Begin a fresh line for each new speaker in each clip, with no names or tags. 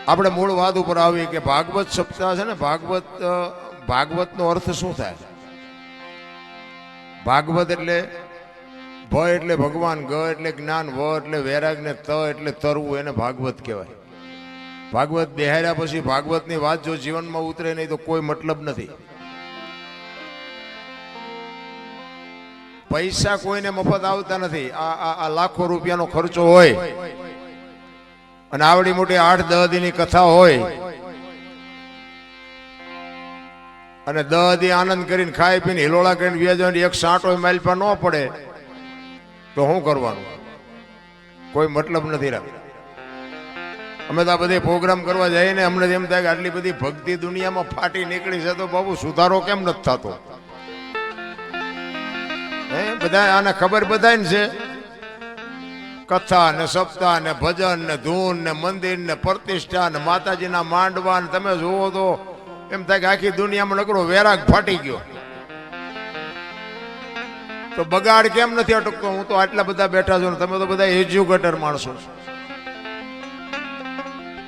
આપણે મૂળ વાત ઉપર આવીએ કે ભાગવત સપ્તાહ છે ને, ભાગવતનો અર્થ શું થાય? ભાગવત એટલે ભ એટલે ભગવાન, ગ એટલે જ્ઞાન, વ એટલે વૈરાગ ને ત એટલે તરવું, એને ભાગવત કહેવાય. ભાગવત બેહાર્યા પછી ભાગવતની વાત જો જીવનમાં ઉતરે નહીં તો કોઈ મતલબ નથી. પૈસા કોઈને મફત આવતા નથી. આ લાખો રૂપિયાનો ખર્ચો હોય અને આવડી મોટી 8-10 દીની કથા હોય અને 10 દી આનંદ કરીને ખાઈ પીને હિલોળા કરીને વ્યાજવાની એક સાંટો માઇલ પર ન પડે તો શું કરવાનું? કોઈ મતલબ નથી રાખતા. અમે તો આ બધે પ્રોગ્રામ કરવા જઈએ ને અમને એમ થાય કે આટલી બધી ભક્તિ દુનિયામાં ફાટી નીકળી છે તો બાબુ સુધારો કેમ નથી થતો? બધા આને ખબર બધાને છે. કથા ને સપ્તાહ ને ભજન ને ધૂન ને મંદિર ને પ્રતિષ્ઠા ને માતાજીના માંડવા ને તમે જુઓ તો એમ થાય કે આખી દુનિયામાં નકરો વૈરાગ ફાટી ગયો. તો બગાડ કેમ નથી અટકતો? હું તો આટલા બધા બેઠા છું ને તમે તો બધા એજ્યુકેટર માણસો.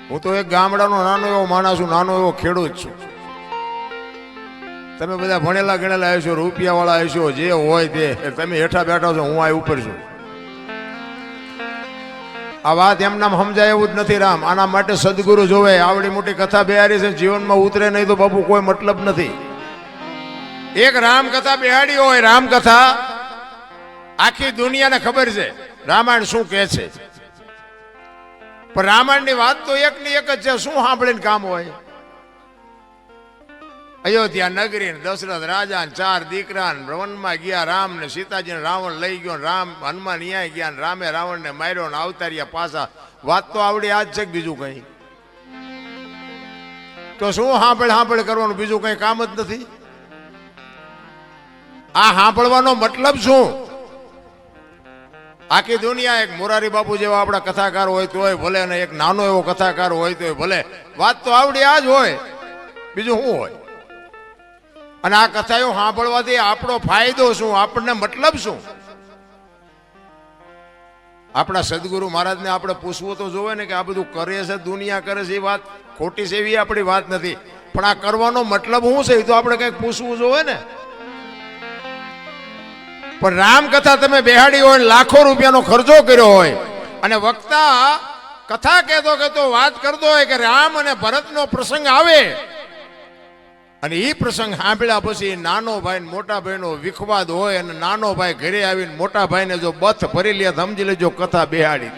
હું તો એક ગામડાનો નાનો એવો માણસ છું, નાનો એવો ખેડૂત છું. તમે બધા ભણેલા ગણેલા હશો, રૂપિયા વાળા હશો, જે હોય તે. તમે હેઠા બેઠા છો, હું આ ઉપર છું. આ વાત એમનામ સમજાય એવું જ નથી રામ. આના માટે સદગુરુ જોવે. આવડી મોટી કથા બેહાડી છે, જીવનમાં ઉતરે નહીં તો બાપુ કોઈ મતલબ નથી. એક રામકથા બેહાડી હોય, રામકથા આખી દુનિયાને ખબર છે રામાયણ શું કહે છે. પણ રામાયણની વાત તો એકની એક જ છે. શું સાંભળીને કામ હોય? અયોધ્યા નગરી દશરથ રાજા 4 દીકરા વનમાં ગયા. રામ ને સીતાજીને રાવણ લઈ ગયો. રામ હનુમાન ન્યાય ગયા. રામે રાવણ ને માર્યો ને અવતાર્યા પાછા. વાત તો આવડી આજ છે કે બીજું કઈ? તો શું સાંભળ કરવાનું? બીજું કઈ કામ જ નથી. આ સાંભળવાનો મતલબ શું? આખી દુનિયા એક મોરારી બાપુ જેવા આપણા કથાકાર હોય તોય ભલે, અને એક નાનો એવો કથાકાર હોય તોય ભલે. વાત તો આવડી આ જ હોય, બીજું શું હોય? અને આ કથાઓ સાંભળવાથી આપણો ફાયદો શું? આપણને મતલબ શું? આપણા સદગુરુ મહારાજને આપણે પૂછવું તો જોવે ને કે આ બધું કરે છે, દુનિયા કરે છે, એ વાત ખોટી છે એવી આપણી વાત નથી. પણ આ કરવાનો મતલબ શું છે એ તો આપણે કંઈક પૂછવું જોવે ને. પણ રામકથા તમે બેહાડી હોય, લાખો રૂપિયાનો ખર્ચો કર્યો હોય અને વક્તા કથા કહેતો વાત કરતો હોય કે રામ અને ભરતનો પ્રસંગ આવે અને એ પ્રસંગ સાંભળ્યા પછી નાનો ભાઈ ને મોટા ભાઈનો વિખવાદ હોય અને નાનો ભાઈ ઘરે આવીને મોટા ભાઈને જો બથ ભરી લે, સમજી લેજો કથા બેહાડી.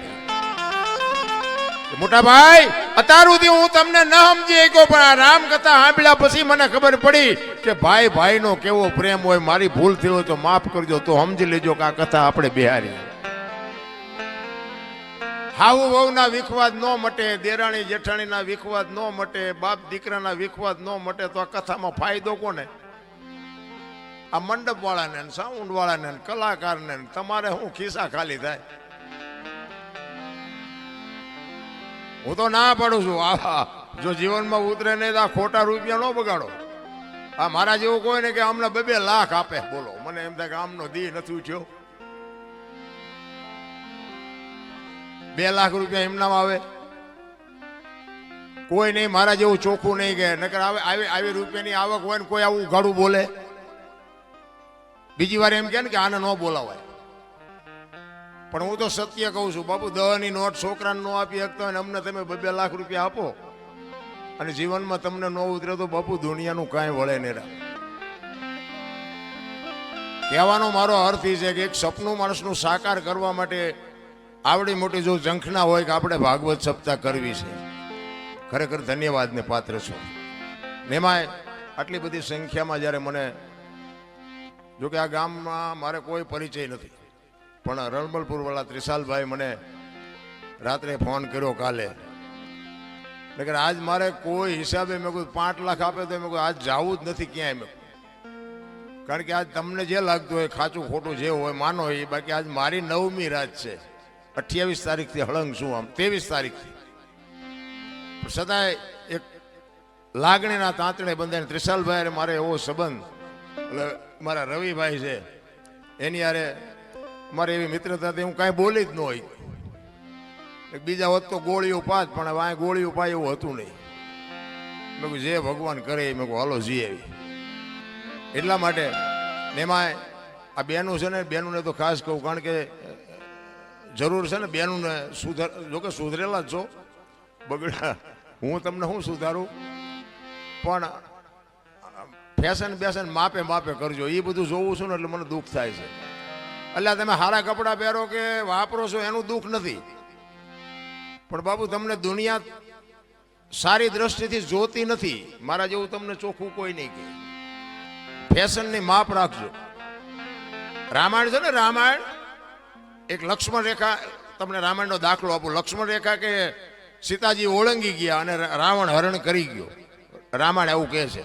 મોટા ભાઈ, અત્યાર સુધી હું તમને ન સમજી શક્યો, પણ આ રામ કથા સાંભળ્યા પછી મને ખબર પડી કે ભાઈ ભાઈનો કેવો પ્રેમ હોય. મારી ભૂલ થઈ હોય તો માફ કરજો. તો સમજી લેજો કે આ કથા આપણે બેહારી. હાઉ વહુના વિખવાદ ન મટે, દેરાણી જેઠાણીના વિખવાદ ન મટે, બાપ દીકરાના વિખવાદ ન મટે તો આ કથામાં ફાયદો કોને? આ મંડપ વાળાને, સાઉન્ડ વાળાને, કલાકારને. તમારે શું ખિસ્સા ખાલી થાય? હું તો ના પાડું છું. જો જીવનમાં ઉતરે નહીં તો આ ખોટા રૂપિયા ન બગાડો. આ મારા જેવું કોઈ ને કે અમને 2-2 લાખ આપે, બોલો. મને એમ થાય કે આમનો દી નથી ઉઠ્યો. 2 લાખ રૂપિયા એમનામ આવે? કોઈ નહીં મારા જેવું ચોખ્ખું નહીં કે નકર આવી રૂપિયાની આવક હોય ને કોઈ આવું ઉઘાડું બોલે. બીજી વાર એમ કે ને કે આને ન બોલાવાય. પણ હું તો સત્ય કહું છું બાપુ. 10ની નોટ છોકરાને ન આપી શકતા હોય ને અમને તમે 2-2 લાખ રૂપિયા આપો અને જીવનમાં તમને ન ઉતરે તો બાપુ દુનિયાનું કાંઈ વળે નહીં. કહેવાનો મારો અર્થ એ છે કે એક સપનું માણસનું સાકાર કરવા માટે આવડી મોટી જો ઝંખના હોય કે આપણે ભાગવત સપ્તાહ કરવી છે, ખરેખર ધન્યવાદને પાત્ર છો. એમાંય આટલી બધી સંખ્યામાં જ્યારે મને, જો કે આ ગામમાં મારે કોઈ પરિચય નથી, પણ રણમલપુર વાળા ત્રિશાલભાઈ મને રાત્રે ફોન કર્યો કાલે. નકર આજ મારે કોઈ હિસાબે મેં કહ્યું 5 લાખ આપે તો મેં કહ્યું આજ જવું જ નથી ક્યાંય. મેં કારણ કે આજ તમને જે લાગતું હોય ખાચું ખોટું જે હોય માનો એ. બાકી આજ મારી 9મી રાત છે. 28 તારીખથી હળંગ છું, આમ 23 તારીખથી. છતાંય એક લાગણીના તાંતણે બંધાઈને ત્રિશાલભાઈ મારે એવો સંબંધ, એટલે મારા રવિભાઈ છે એની યારે મારે એવી મિત્રતા હું કાંઈ બોલી જ ન હોય. બીજા હોત તો ગોળીઓ પાત, પણ હવે ગોળીઓ પાય એવું હતું નહીં. મેં કહ્યું જે ભગવાન કરે મેં કહું હાલો જી આવી. એટલા માટે એમાં આ બેનું છે ને, બેનુંને તો ખાસ કહું, કારણ કે જરૂર છે ને બેનુંને જોકે સુધરેલા જ છો, બગડા હું તમને શું સુધારું, પણ ફેશન બેશન માપે માપે કરજો. એ બધું જોવું છું ને એટલે મને દુઃખ થાય છે. એટલે તમે સારા કપડાં પહેરો કે વાપરો છો એનું દુઃખ નથી, પણ બાબુ તમને દુનિયા સારી દ્રષ્ટિથી જોતી નથી. મારા જેવું તમને ચોખ્ખું કોઈ નહીં કહે. ફેશનની માપ રાખજો. રામાયણ છે ને, રામાયણ એક લક્ષ્મણ રેખા, તમને રામાયણનો દાખલો આપું. લક્ષ્મણ રેખા કે સીતાજી ઓળંગી ગયા અને રાવણ હરણ કરી ગયો. રામાયણ એવું કહે છે.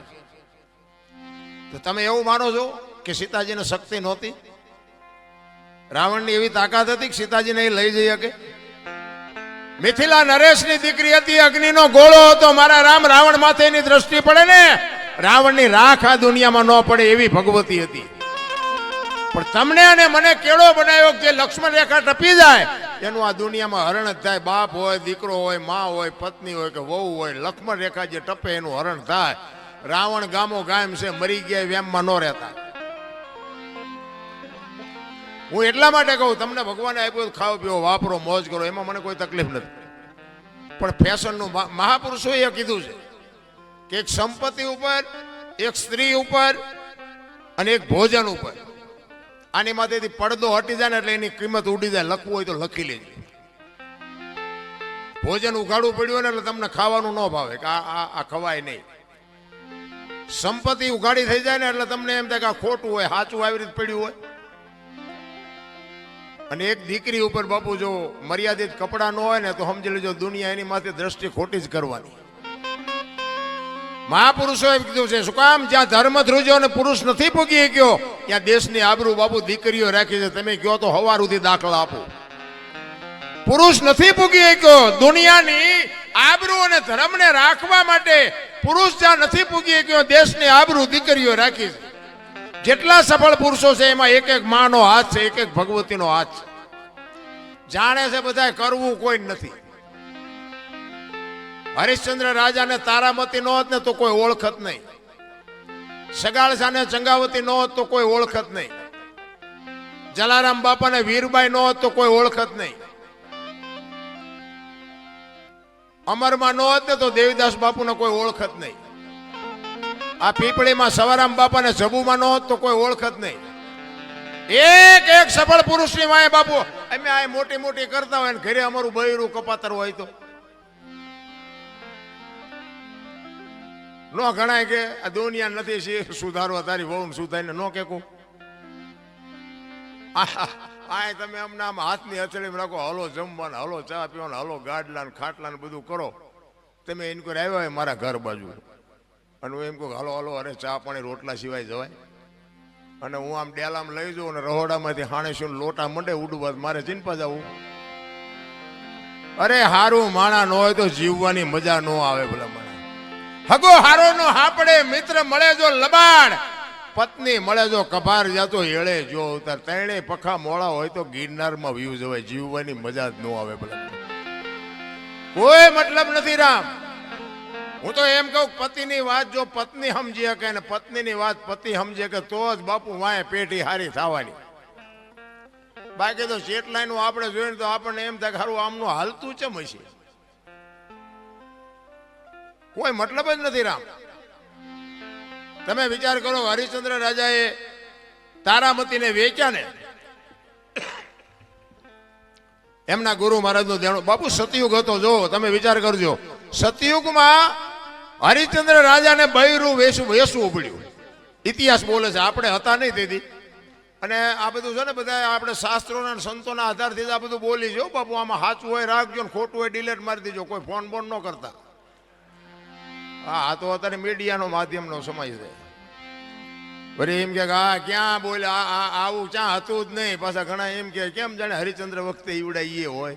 તો તમે એવું માનો છો કે સીતાજીને શક્તિ નહોતી? રાવણની એવી તાકાત હતી કે સીતાજીને લઈ જઈ શકે? મિથિલા નરેશની દીકરી હતી, અગ્નિનો ગોળો હતો. મારા રામ રાવણ માથે એની દ્રષ્ટિ પડે ને, રાવણની રાખ આ દુનિયામાં ન પડે એવી ભગવતી હતી. પણ તમને અને મને કેળો બનાવ્યો જે લક્ષ્મણ રેખા ટપી જાય એનું આ દુનિયામાં હરણ જ થાય. બાપ હોય, દીકરો હોય, માં હોય, પત્ની હોય કે વહુ હોય, લક્ષ્મણ રેખા જે ટપે એનું હરણ થાય. રાવણ ગામો ગામ છે, મરી ગયા વેમમાં ન રહેતા. હું એટલા માટે કહું, તમને ભગવાને આપ્યું ખાઓ પીઓ વાપરો મોજ કરો, એમાં મને કોઈ તકલીફ નથી. પણ ફેશનનું મહાપુરુષોએ કીધું છે કે એક સંપત્તિ ઉપર, એક સ્ત્રી ઉપર અને એક ભોજન ઉપર, આની માથેથી પડદો હટી જાય ને એટલે એની કિંમત ઉડી જાય. લખવું હોય તો લખી લેજો. ભોજન ઉઘાડવું પડ્યું ને એટલે તમને ખાવાનું ન ભાવે કે આ ખવાય નહીં. સંપત્તિ ઉઘાડી થઈ જાય ને એટલે તમને એમ થાય કે આ ખોટું હોય, સાચું આવી રીતે પડ્યું હોય. અને એક દીકરી ઉપર બાપુ જો મર્યાદિત કપડા ન હોય ને તો સમજી લેજો દુનિયા એની માથે દ્રષ્ટિ ખોટી જ કરવાની. મહાપુરુષોએ કીધું છે, શું કામ? જ્યાં ધર્મ ધ્રુજો અને પુરુષ નથી પૂગી ગયો ત્યાં દેશની આબરૂ બાપુ દીકરીઓ રાખી છે. તમે કહો તો હવાર સુધી દાખલા આપો. પુરુષ નથી પૂગી ગયો. દુનિયાની આબરૂ અને ધર્મને રાખવા માટે પુરુષ જ્યાં નથી પૂગી ગયો, દેશની આબરૂ દીકરીઓ રાખી છે. જેટલા સફળ પુરુષો છે એમાં એક એક માનો હાથ છે, એક એક ભગવતીનો હાથ છે. જાણે છે બધા, કરવું કોઈ નથી. હરિશ્ચંદ્ર રાજાને તારામતી ન હોત ને તો કોઈ ઓળખત નહીં. સગાળસાને ચંગાવતી ન હોત તો કોઈ ઓળખત નહીં. જલારામ બાપાને વીરબાઈ ન હોત તો કોઈ ઓળખત નહીં. અમરમાં ન હોત ને તો દેવીદાસ બાપુને કોઈ ઓળખત નહીં. આ પીપળીમાં સવારામ બાપાને જબુમાં ન હોત તો કોઈ ઓળખત નહીં. એક એક સફળ પુરુષની માએ બાપુ અમે આ મોટી મોટી કરતા હોય ને ઘરે અમારું બૈરું કપાતર હોય તો નો ગણાય કે આ દુનિયા નથી સુધારવા તારી વહુ સુધારીને નો કે આ તમે અમને આમ હાથની હથેળી રાખો, હલો જમવાના, હલો ચા પીવાના, હલો ગાડલા ને ખાટલા ને બધું કરો. તમે એમ કોઈ આવ્યા હોય મારા ઘર બાજુ અને હું એમ કહું હાલો હાલો, અરે ચા પાણી રોટલા સિવાય જવાય? અને હું આમ ડેલામ લઈ જાઉં અને રહોડામાંથી હાણેશું લોટા મંડે ઉડવા, મારે ચિંપા જવું? અરે હારું માણા ન હોય તો જીવવાની મજા ન આવે. ભલા માણા હગો હારો નો હાપડે, મિત્ર મળે જો લબાડ, પત્ની મળે જો કભાર જાતો હેળે જો ઉતાર. ત્રણે પખા મોળા હોય તો ગિરનારમાં વ્યૂ જવાય. જીવવાની મજા જ ન આવે. ભલા કોઈ મતલબ નથી રામ. હું તો એમ કહું, પતિની વાત જો પત્ની સમજી શકે ને પત્નીની વાત પતિ સમજે કે તો જ બાપુ વાય પેટી હારી થવાની. બાકી તો સેટલાઈન આપણે જોઈને તો આપણને એમ થાય હારું આમનું હાલતું ચમ હશે. કોઈ મતલબ જ નથી રામ. તમે વિચાર કરો, હરિશ્ચંદ્ર રાજાએ તારામતીને વેચ્યા ને, એમના ગુરુ મહારાજનું દેણું. બાપુ સતયુગ હતો, જો તમે વિચાર કરજો. સતયુગમાં હરિશ્ચંદ્ર રાજાને બૈરું વેચવું પડ્યું. ઇતિહાસ બોલે છે, આપણે હતા નહીં તેથી. અને આ બધું છે ને બધા આપણે શાસ્ત્રોના સંતોના આધારથી આ બધું બોલી જો બાપુ. આમાં સાચું હોય રાખજો ને ખોટું હોય ડિલેટ મારી દેજો. કોઈ ફોન બોન ન કરતા. હા, આ તો અત્યારે મીડિયાનો માધ્યમનો સમય છે. વળી એમ કે હા ક્યાં બોલ્યા, આવું ક્યાં હતું જ નહીં. પાછા ઘણા એમ કે કેમ જાણે હરિશ્ચંદ્ર વખતે ઈવડાઈએ હોય.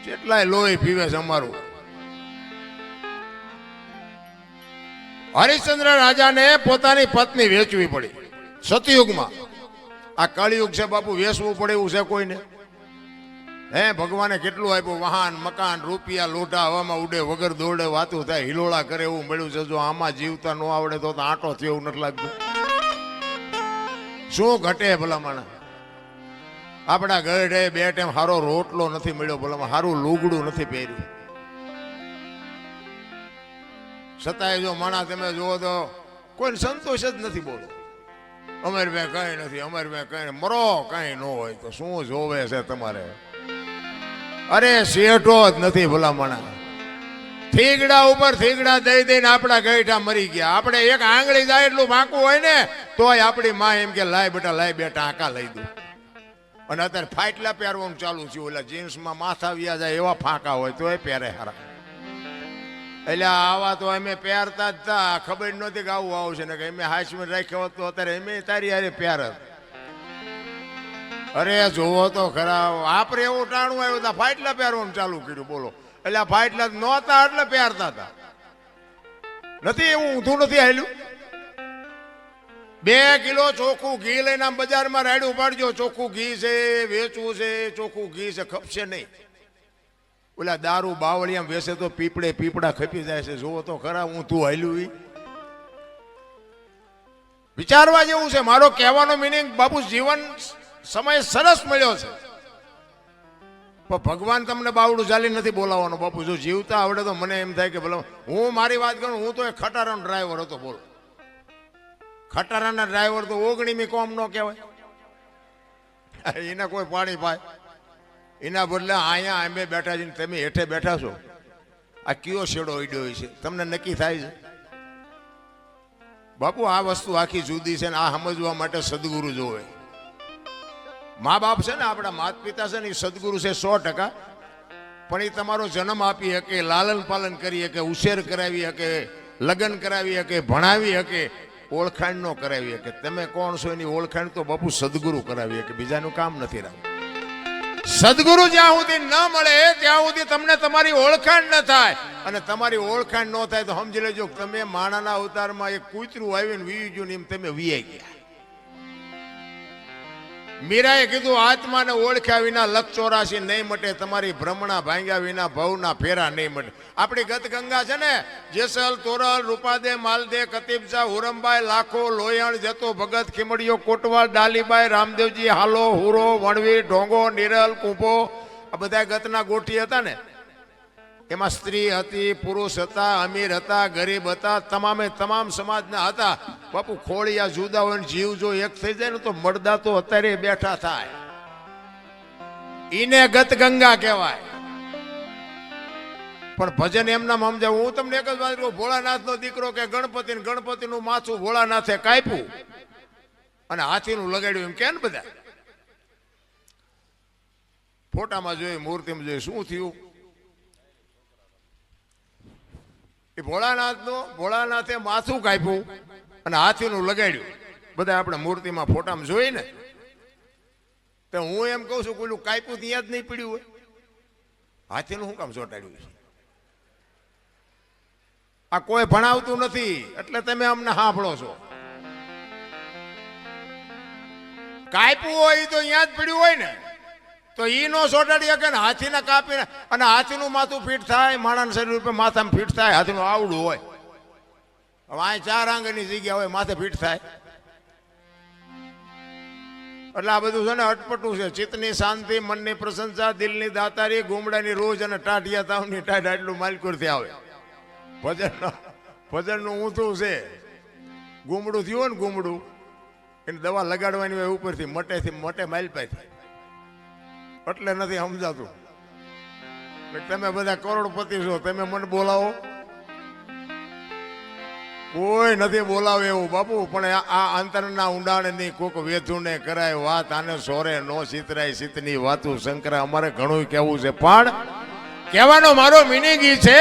કેટલાય લોહી પીવે છે અમારું. હરિશ્ચંદ્ર રાજાને પોતાની પત્ની વેચવી પડી સતયુગમાં. આ કળિયુગ છે બાપુ, વેચવું પડે એવું છે કોઈને? હે ભગવાને કેટલું આપ્યું, વાહન મકાન રૂપિયા લોટા હવામાં ઉડે વગર દોડે વાતું થાય હિલોળા કરે એવું મળ્યું છે. જો આમાં જીવતા ન આવડે તો આંટો થયો એવું નથી લાગતું. શું ઘટે ભલામણ? આપણા ઘરે બે ટાઈમ સારો રોટલો નથી મળ્યો, ભલામણ સારું લુગડું નથી પહેર્યું. છતાંય જો માણા તમે જુઓ તો કોઈ સંતોષ જ નથી. બોલો અમારે બે કઈ નથી, અમારે બે કઈ મરો કઈ ન હોય તો શું જોવે છે તમારે? અરે શેઠો જ નથી ભલામણા. થીગડા ઉપર થીગડા દઈ દઈને આપણા ગઈઠા મરી ગયા. આપણે એક આંગળી જાય એટલું વાંકું હોય ને તોય આપણી માં એમ કે લાય બેટા આંકા લઈ દઉં. અને અત્યારે ફાટલા પહેરવાનું ચાલુ થયું. ઓલા જીન્સમાં માથા વ્યા જાય એવા ફાંકા હોય તોય પહેરે હારા. એટલે આવા તો અમે પહેરતા જ તા, ખબર નહોતી કે આવું આવશે ને કે અમે હાઈસમાં રાખ્યો હોત તો અત્યારે અમે તારી હારે પહેરત. અરે જોવો તો ખરા, આપણે એવું ટાણું આવ્યું હતા ફાટલા પહેરવાનું ચાલુ કર્યું. બોલો એટલે આ ફાટલા નહોતા એટલે પહેરતા હતા. નથી એવું ઊંધું નથી આવેલું. 2 કિલો ચોખ્ખું ઘી લઈને આમ બજારમાં રાડ્યું પાડજો, ચોખ્ખું ઘી છે, વેચવું છે, ચોખ્ખું ઘી છે, ખપશે નહીં. ઓલા દારૂ બાવળિયામ વેસે તો પીપડા ખપી જાય છે. જોવો તો ખરા ઊંધું હાલ્યું. વિચારવા જેવું છે. મારો કહેવાનો મિનિંગ બાપુ જીવન સમય સરસ મળ્યો છે, પણ ભગવાન તમને બાવડું ચાલી નથી બોલાવવાનો. બાપુ જો જીવતા આવડે તો મને એમ થાય કે ભલે હું મારી વાત કરું, હું તો એક ખટારાનો ડ્રાઈવર હતો. બોલો ખટારાના ડ્રાઈવર તો 19મી કોમ ન કહેવાય. એને કોઈ પાણી પાય એના બદલે અહીંયા અમે બેઠા છીએ, તમે હેઠે બેઠા છો. આ કયો શેડો ઈડ્યો છે તમને નક્કી થાય છે? બાપુ આ વસ્તુ આખી જુદી છે ને આ સમજવા માટે સદગુરુ જોવે. મા બાપ છે ને, આપણા માતા પિતા છે ને, એ સદગુરુ છે 100%. પણ એ તમારો જન્મ આપી શકે, લાલન પાલન કરી શકે, ઉછેર કરાવી શકે, લગ્ન કરાવી શકે, ભણાવી શકે, ઓળખાણ ન કરાવી શકે. તમે કોણ છો એની ઓળખાણ તો બાપુ સદગુરુ કરાવી શકે, બીજાનું કામ નથી રાખવું. સદગુરુ જ્યાં સુધી ન મળે ત્યાં સુધી તમને તમારી ઓળખાણ ન થાય. અને તમારી ઓળખાણ ન થાય તો સમજી લેજો તમે માણાના અવતારમાં એક કૂતરું આવીને વીવી ગયું ને એમ તમે વીઆઈ ગયા. મીરાએ કીધું આત્માને ઓળખ્યા વિના લખ 84 નહીં મટે, તમારી ભ્રમણા ભાંગ્યા વિના ભવના ફેરા નહીં મટે. આપણી ગત ગંગા છે ને, જેસલ તોરલ રૂપાદે માલદે કતીબજા હુરમબાઈ લાખો લોયણ જતો ભગત ખીમડીયો કોટવાલ ડાલીબાઈ રામદેવજી હાલો હુરો વણવીર ઢોંગો નિરલ કુંભો, આ બધા ગતના ગોઠી હતા ને. એમાં સ્ત્રી હતી, પુરુષ હતા, અમીર હતા, ગરીબ હતા, તમામે તમામ સમાજના હતા. બાપુ ખોળિયા જુદા હોય ને જીવ જો એક થઈ જાય ને તો મરદા તો અત્યારે બેઠા થાય. ઈને ગત ગંગા કહેવાય. પણ ભજન એમના સમજાવું. હું તમને એક જ વાત કહું, ભોળાનાથ નો દીકરો કે ગણપતિ નું માથું ભોળાનાથે કાપ્યું અને હાથીનું લગાડ્યું એમ કે ને બધા ફોટામાં જોઈ, મૂર્તિમાં જોઈ, શું થયું? એ ભોળાનાથે માથું કાપ્યું અને હાથીનું લગાડ્યું. બધા આપણે મૂર્તિમાં ફોટામાં જોઈ ને, તો હું એમ કહું છું પેલું કાપ્યું ત્યાં જ નહીં પડ્યું હોય, હાથીનું શું કામ ચોંટાડ્યું છે? આ કોઈ ભણાવતું નથી એટલે તમે અમને સાંભળો છો. કાપ્યું હોય તો અહીંયા જ પડ્યું હોય ને, તો ઈ નો ચોટાડી શકે ને. હાથીને કાપીને અને હાથીનું માથું ફીટ થાય, માણસ શરીર ઉપર માથામાં ફીટ થાય, હાથીનું આવડું હોય. હવે આ 4 આંગળની જગ્યા હોય, માથે ફીટ થાય. એટલે આ બધું છે ને અટપટું છે. ચિત્તની શાંતિ, મનની પ્રશંસા, દિલની દાતારી, ગુમડાની રોજ અને ટાઢિયા તાવની ટાઢ આટલું માલકુરથી આવે. ભજનનું ઊંધું છે. ગુમડું થયું ને, ગુમડું એને દવા લગાડવાની હોય ઉપરથી મટે માલપાથી, એટલે નથી સમજાતું. તમે બધા કરોડપતિ છો, તમે મને બોલાવો? કોઈ નથી બોલાવે એવું બાપુ. પણ આ અંતરના ઊંડાણની કોક વેધુને કરાય વાત, આને સોરે નો સિતરાય સિતની વાતું શંકરા. અમારે ઘણું કેવું છે, પણ કહેવાનો મારો મિનિંગ ઈ છે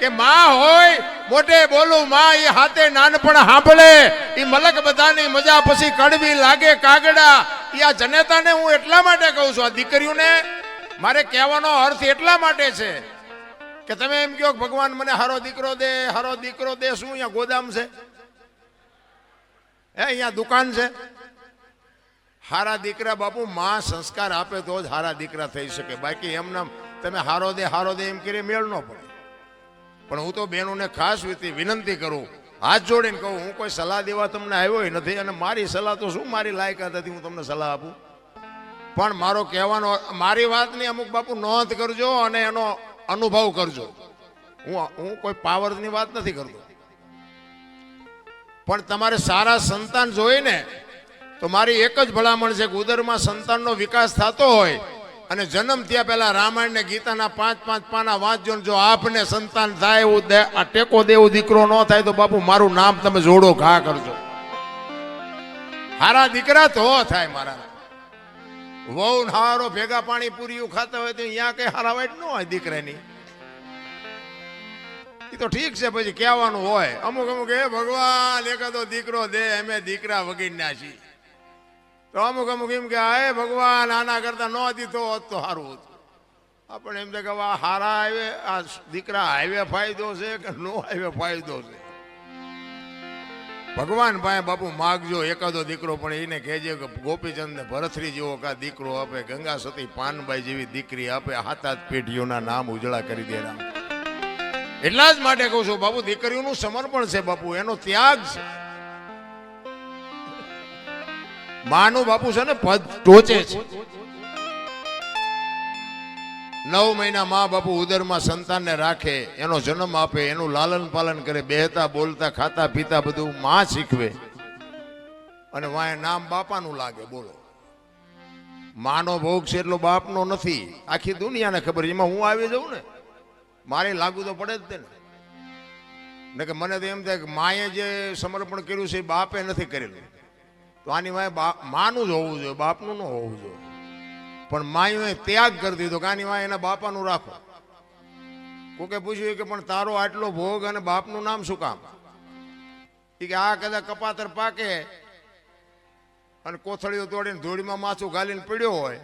કે માં હોય મોટે બોલું માં, એ હાથે નાનપણ સાંભળે. એ મલક બધાની મજા પછી કડવી લાગે કાગડા. એ આ જનેતાને હું એટલા માટે કહું છું, આ દીકરીઓને મારે કહેવાનો અર્થ એટલા માટે છે કે તમે એમ કહો ભગવાન મને હારો દીકરો દે, હારો દીકરો દે. શું અહીંયા ગોદામ છે? હે અહીંયા દુકાન છે? હારા દીકરા બાપુ માં સંસ્કાર આપે તો જ હારા દીકરા થઈ શકે, બાકી એમના તમે હારો દે એમ કરી મેળ ન પડે. પણ હું તો બહેનોને ખાસ વિનંતી કરું, હાથ જોડીને કહું, હું કોઈ સલાહ દેવા તમને આવ્યો નથી, અને મારી સલાહ તો શું મારી લાયકાત હતી હું તમને સલાહ આપું. પણ મારો કહેવાનો, મારી વાતની અમુક બાપુ નોંધ કરજો અને એનો અનુભવ કરજો. હું કોઈ પાવરની વાત નથી કરતો, પણ તમારે સારા સંતાન જોઈને તો મારી એક જ ભલામણ છે કે ઉદરમાં સંતાનનો વિકાસ થતો હોય અને જન્મ થયા પહેલા રામાયણ ને ગીતાના 5-5 પાના વાંચજો. જો આપને સંતાન થાય એવું આ ટેકો દેવું દીકરો ન થાય તો બાપુ મારું નામ તમે જોડો ઘા કરજો. હારા દીકરા તો થાય. મારા વહુ હારો ભેગા પાણી પૂરી ખાતા હોય તો અહીંયા કઈ હારા વાઈટ ન હોય દીકરાની. એ તો ઠીક છે, પછી કહેવાનું હોય અમુક એ ભગવાન એકાદો દીકરો દે, અમે દીકરા વગીરના છીએ. તો અમુક એમ કે હે ભગવાન આના કરતા ન દીધો હોત તો સારું હતું. આપણે એમ કે હારા આવે આ દીકરા હાઈવે ફાયદો છે કે નો હાઈવે ફાયદો છે. ભગવાન ભાઈ બાપુ માગજો એકાદો દીકરો, પણ એને કહેજે કે ગોપીચંદ ને ભરથરી જેવો કા દીકરો આપે, ગંગા સતી પાનબાઈ જેવી દીકરી આપે, હાથ પેઢીઓના નામ ઉજળા કરી દે રામ. એટલા જ માટે કહું છું બાપુ, દીકરીઓનું સમર્પણ છે બાપુ, એનો ત્યાગ છે. માનું બાપુ છે ને પદ ટોચે છે. 9 મહિના મા બાપુ ઉદરમાં સંતાનને રાખે, એનો જન્મ આપે, એનું લાલન પાલન કરે, બેહતા બોલતા ખાતા પીતા બધું માં શીખવે, અને વાય નામ બાપાનું લાગે. બોલો, માનો ભોગ છે એટલો બાપનો નથી. આખી દુનિયાને ખબર, એમાં હું આવી જાઉં ને મારે લાગુ તો પડે જ ને કે મને તો એમ થાય કે માએ જે સમર્પણ કર્યું છે એ બાપે નથી કરેલું, તો આની વાય માનું જ હોવું જોઈએ, બાપનું ન હોવું જોઈએ. પણ માએ ત્યાગ કરી દીધો કે આની વાય એના બાપાનું રાખો. કોકે પૂછ્યું કે પણ તારો આટલો ભોગ અને બાપનું નામ શું કામ? કે આ કદાચ કપાતર પાકે અને કોથળીઓ તોડીને ધૂળીમાં માથું ગાલીને પડ્યો હોય,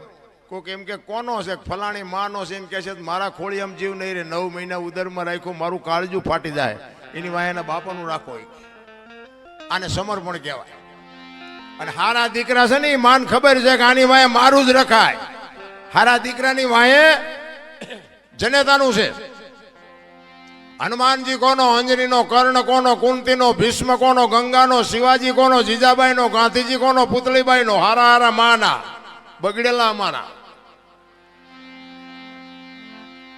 કોક એમ કે કોનો છે, ફલાણી માનો છે, એમ કે છે મારા ખોળી આમ જીવ નહીં રે, 9 મહિના ઉદરમાં રાખ્યો, મારું કાળજું ફાટી જાય, એની વાય એના બાપાનું રાખો. આને સમર્પણ કહેવાય. અને હારા દીકરા છે ને એ માન ખબર છે કે આની વાય મારું જ રખાય. હારા દીકરાની વાય જનેતાનું છે. હનુમાનજી કોનો, અંજનીનો, કર્ણ કોનો, કુંતીનો, ભીષ્મ કોનો, ગંગાનો, શિવાજી કોનો, જીજાબાઈનો, ગાંધીજી કોનો, પુતળીબાઈનો. હારા હારા માના બગડેલા અમારા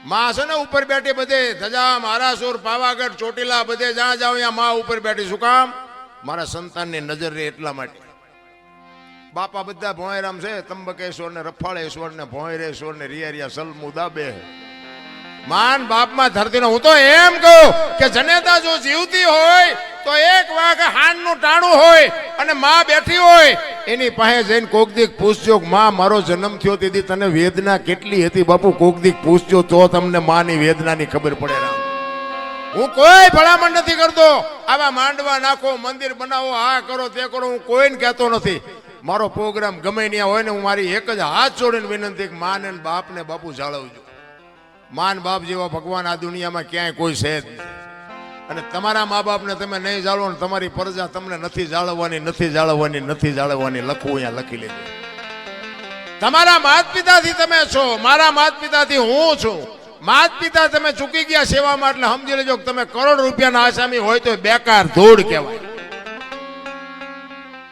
માં છે ને ઉપર બેઠી બધે ધજા, મહારાસુર, પાવાગઢ, ચોટીલા બધે જ્યાં જાવ ત્યાં માં ઉપર બેઠી. શું કામ? મારા સંતાનની નજર રહે એટલા માટે. બાપા બધા ભોંયરામ છે, ત્રંબકેશ્વર ને રફાળેશ્વર ને ભોંયરેશ્વર ને રિયા સલમુદા બે માન બાપમાં ધરતીનો. હું તો એમ કહું કે જનેતા જો જીવતી હોય તો એક વાગ હાનનું ટાણું હોય અને માં બેઠી હોય એની પાસે જઈને કોક દીક પૂછજો, માં મારો જન્મ થયો તેથી તને વેદના કેટલી હતી બાપુ? કોક દીક પૂછજો તો તમને માની વેદનાની ખબર પડે. રામ, હું કોઈ ભલામણ નથી કરતો, આવા માંડવા નાખો, મંદિર બનાવો, આ કરો તે કરો, હું કોઈને કહેતો નથી. મારો પ્રોગ્રામ ગમે ત્યાં હોય ને હું મારી એક જ હાથ જોડીને વિનંતી કે માન અને બાપને બાપુ જાળવજો. માન બાપ જેવા ભગવાન આ દુનિયામાં ક્યાંય કોઈ છે જ નહીં. અને તમારા મા બાપને તમે નહીં જાળવો ને તમારી પ્રજા તમને નથી જાળવવાની લખવું અહીંયા લખી લેજો. તમારા માત પિતાથી તમે છો, મારા માત પિતાથી હું છું. માત પિતા તમે ચૂકી ગયા સેવામાં, એટલે સમજી લેજો કે તમે કરોડ રૂપિયાના આસામી હોય તો બેકાર ધૂળ કહેવાય.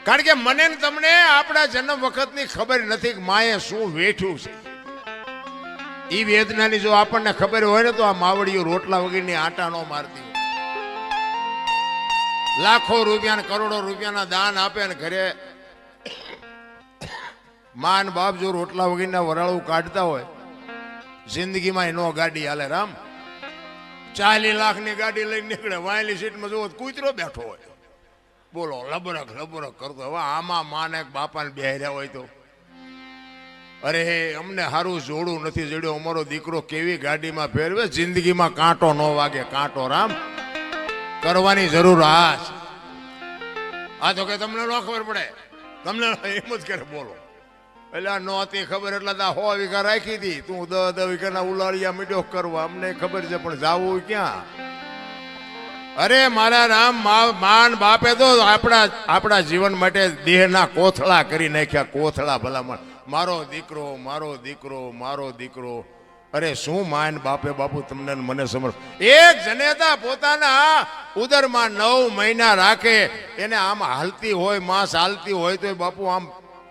કારણ કે મને ને તમને આપણા જન્મ વખતની ખબર નથી કે માએ શું વેઠ્યું છે. એ વેદનાની જો આપણને ખબર હોય ને તો આ માવડીઓ રોટલા વગરની આટા નો મારતી. લાખો રૂપિયા ને કરોડો રૂપિયાના દાન આપે ને ઘરે માન બાપ જો રોટલા વગરના વરાળું કાઢતા હોય, જિંદગીમાં નો ગાડી હાલે. રામ, 40 લાખની ગાડી લઈને નીકળે, વાયલી સીટમાં જોવો કૂતરો બેઠો હોય. બોલો, લબરક કરતો. હવે આમાં માને બાપાને બેહર્યા હોય તો અરે અમને સારું જોડું નથી જડ્યો, અમારો દીકરો કેવી ગાડીમાં ફેરવે, જિંદગીમાં કાંટો ન વાગે. કાંટો રામ કરવાની જરૂર આ તો કે તમને ન ખબર પડે, તમને એમ જ કરે. બોલો, એટલે આ નહોતી ખબર એટલે 100 વીઘા રાખી હતી, તું 10 વીઘાના ઉલાળિયા મીઠો કરવા. અમને ખબર છે પણ જાવું ક્યાં? અરે મારા રામ, માન બાપે તો આપણા જીવન માટે દેહના કોથળા કરી નાખ્યા, કોથળા ભલામણ. મારો દીકરો, મારો દીકરો, મારો દીકરો. અરે શું માન બાપે બાપુ તમને ને મને સમર્થ. એક જનેતા પોતાના ઉદરમાં 9 મહિના રાખે, એને આમ હાલતી હોય, માં ચાલતી હોય તો બાપુ આમ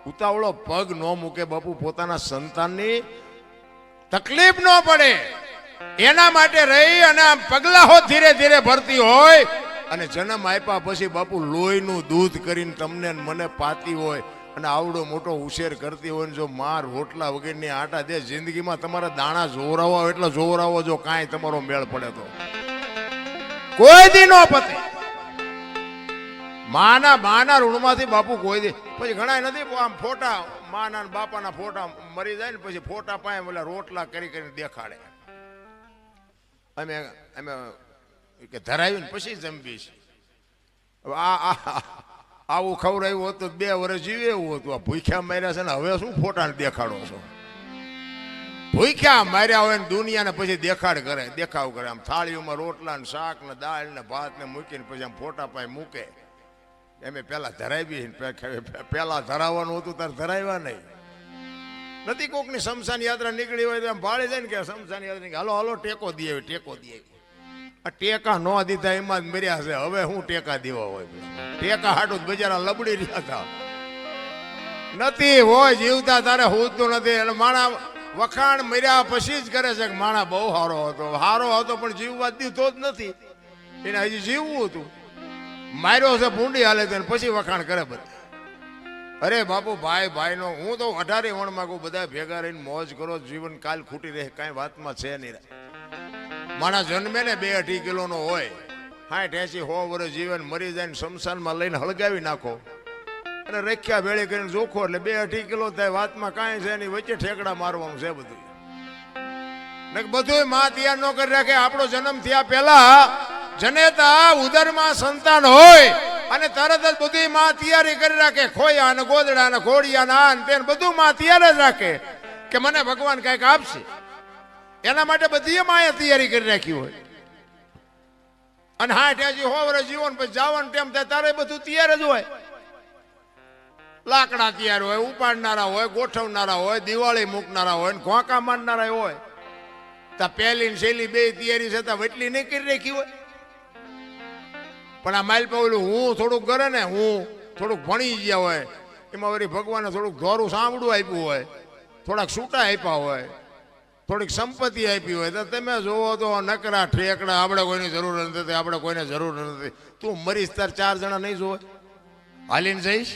ઉતાવળો પગ ન મૂકે બાપુ, પોતાના સંતાનની તકલીફ ન પડે એના માટે રહી અને આમ પગલાઓ ધીરે ધીરે ભરતી હોય. અને જન્મ આપ્યા પછી બાપુ લોહીનું દૂધ કરીને તમને ને મને પાતી હોય અને આવડો મોટો ઉછેર કરતી હોય ને જો માર રોટલા વગેરેની આટા દે, જિંદગીમાં તમારા દાણા જોવરાવો એટલે જોવરાવો, જો કાંઈ તમારો મેળ પડે તો કોઈ દી નો પતે. માના ઋણમાંથી બાપુ કોઈ દી. પછી ઘણા નથી આમ ફોટા માના બાપાના ફોટા મરી જાય ને પછી ફોટા પાસે ઓલા રોટલા કરી કરીને દેખાડે. અમે કે ધરાવ્યું ને પછી જમવી છે. આવું ખવડાવ્યું હોત તો 2 વર્ષ જીવે એવું હતું. આ ભૂખ્યા માર્યા છે ને હવે શું ફોટાને દેખાડો છો? ભૂખ્યા માર્યા હોય ને દુનિયાને પછી દેખાવ કરે. આમ થાળીઓમાં રોટલા ને શાક ને દાળ ને ભાત ને મૂકીને પછી આમ ફોટા પાસે મૂકે. એમ પેલા ધરાવી, પેલા ધરાવવાનું હતું તારે ધરાવ્યા નહીં નથી. કોકની શમશાન યાત્રા નીકળી હોય તો એમ ભાળી જાય ને કે શમશાન યાત્રા હાલો હાલો ટેકો દે, ટેકો દે. આ ટેકા ન દીધા એમાં જ મર્યા છે. હવે શું ટેકા દેવા હોય? ટેકા હાટું બજારા લબડી રહ્યા હતા નથી હોય જીવતા તારે હોતું નથી. એટલે માણા વખાણ મર્યા પછી જ કરે છે કે માણા બહુ સારો હતો પણ જીવવા દીધો જ નથી. એને હજી જીવવું હતું, માર્યો છે ભૂંડી હાલે તો પછી વખાણ કરે બધા. અરે બાપુ ભાઈ નો હું તો 18 વણમાં કહું બધા ભેગા રહીને મોજ કરો, જીવન કાલ ખૂટી રહે કાંઈ વાતમાં છે નહીં. માણસ જન્મે ને 2-2.5 કિલોનો હોય, 60-80-100 વર્ષ જીવન મરી જાય ને શમશાનમાં લઈને હળગાવી નાખો અને રખ્યા ભેળી કરીને જોખો એટલે 2-2.5 કિલો થાય. વાતમાં કાંઈ છે નહીં, વચ્ચે ઠેકડા મારવાનું છે બધું. બધું માં તૈયાર ન કરી રાખે. આપણો જન્મ થયા પહેલા જનેતા ઉદરમાં સંતાન હોય અને તરત જ બધી માં તૈયારી કરી રાખે. ખોયા ને ગોદડા ને ઘોડિયા ને આ ને બધું માં તૈયાર જ રાખે કે મને ભગવાન કઈક આપશે. એના માટે બધી માએ તૈયારી કરી રાખી હોય. અને 60-100 વર્ષ જીવન પછી જવાનું ટાઈમ થાય તારે બધું તૈયાર જ હોય. લાકડા તૈયાર હોય, ઉપાડનારા હોય, ગોઠવનારા હોય, દિવાળી મૂકનારા હોય, ઘોંકા મારનારા હોય. તા પહેલી ને છેલ્લી 2 તૈયારી છતાં વટલી નહીં કરી રાખી હોય. પણ આ માઇલ પાવલું હું થોડુંક કરે ને, હું થોડુંક ભણી ગયા હોય એમાં વળી ભગવાને થોડુંક ધોરું સાંભળું આપ્યું હોય, થોડાક છૂટા આપ્યા હોય, થોડીક સંપત્તિ આપી હોય તો તમે જોવો તો નકરા ઠેકડા. આપણે કોઈની જરૂર નથી, આપણે કોઈને જરૂર નથી. તું મરીશ તાર 4 જણા નહીં જોવે, હાલીને જઈશ.